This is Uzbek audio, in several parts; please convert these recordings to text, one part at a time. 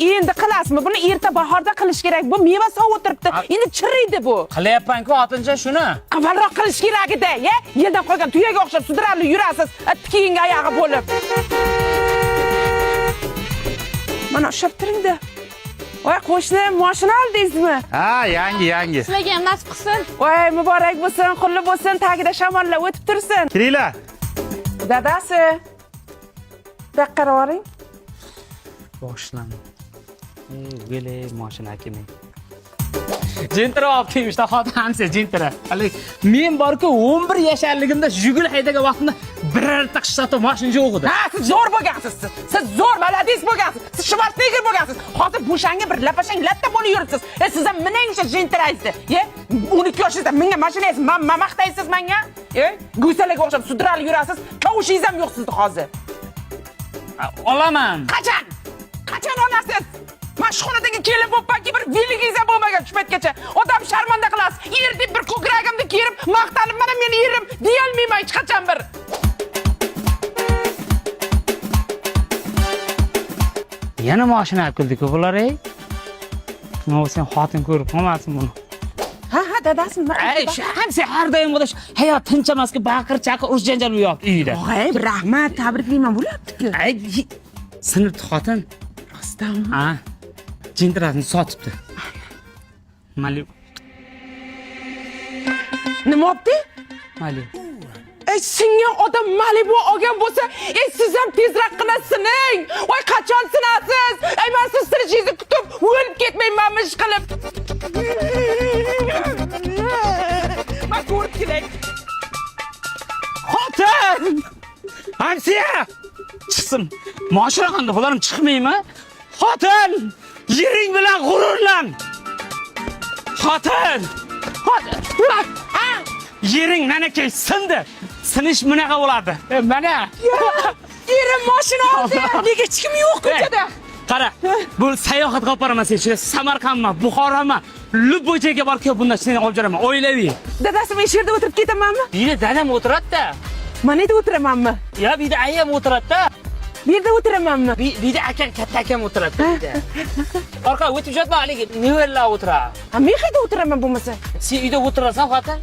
endi qilasizmi? Buni erta bahorda qilish kerak. Bu meva sovib turibdi. Endi chiriydi bu. Qilyapman-ku, xotincha shuni. Avvalroq qilish kerak edi, ya? Yerdan qolgan tuyaga o'xshab sudrarli yurasiz. Keyingi oyog'i bo'lib. Mana ushlab turingda. Voy, qo'shni, mashina oldingizmi? Ha, yangi. Sizlarga ham nasib qilsin. Voy, muborak bo'lsin, qulli bo'lsin, tagida shamollab o'tib tursin. Kiringlar. Dadasi. Beqqara oring. Boshlan. Gele mashina kimi. Jentira olib kelishdi, xotinsa jentira. Hali men borku 11 yasharligimda Jigul haydagan vaqtimda birorta qishloqda mashina yo'q edi. Ha, siz zo'r bo'lgansiz. Siz zo'r malades bo'lgansiz. Siz Schwarzenegger bo'lgansiz. Hozir bo'shanga bir lapashang latta bo'lib yuribsiz. Siz ham mening o'sha jentiraysiz. 12 yoshingizda menga mashinangiz maqtaysiz menga? Go'salaga o'xshab sudralib yurasiz. Tovushingiz ham yo'q sizda hozir. Olaman. Qachon olasiz? Mana shu xonadagi kelin bo'pmanki bir villigingiz ham bo'lmagan tushpatgacha. Odam sharmanda qilasiz. Er deb bir ko'kragimni kerib, maqtanib, mana meni erim deya olmayman hech qachon bir. Yana mashina olib keldik-ku bular, ey. Nima sen xotin ko'rib qolmasin buni. Ha, dadasimi? Ey, sen har doim o'dash hayot tinchamasga baqir-chaqir urush janjal bo'lyapti uyda. Voy, rahmat, tabriklayman bo'lyapti-ku. Ey, sinibdi xotin. Rostami? Ha. Jintirasini sotibdi. Mali. Nima bo'pti? Mali. Singan odam Malibu olgan bo'lsa, siz ham tezroq qilasining. Voy, qachon sinasiz? Men siz tirishingizni kutib, o'lib ketmayman ish qilib. Men ko'rib kelay. Xotin! Hamsiya! Chiqsin. Mashina qanday bo'larim chiqmaymi? Xotin! Yering bilan g'ururlan. Xotin! Yering meniki sindi. Sinish bunaqa bo'ladi. Mana. Erim mashina oldi. Nega hech kim yo'q ko'chada? Qara, bu sayohat qilib boraman sen. Samarqandmi, Buxoromi, Luboyga borib bundan seni olib jiraman. O'ylayver. Dadasi men yerda o'tirib ketamanmi? Bu yerda dadam o'tiradi-da. Mana yerda o'tiramanmi? Ya bu yerda ayam o'tiradi-da. Bu yerda o'tiramanmi? Bu yerda akang, katta akam o'tiradi bu yerda. Orqa o'tib jotma, haligi nevarlar o'tiradi. Ha, men qayerda o'tiraman bo'lmasa? Sen uyda o'tirasan, xotin?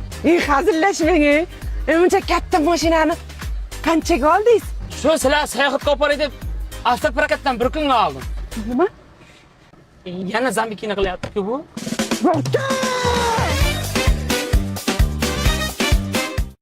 Hazillashmang. Buncha katta mashinani qanchaga oldingiz? Shu sizlar sayohatga olib boray deb avtoprokatdan bir kunga oldim. Nima? Yana zambikini qilyapti-ku bu.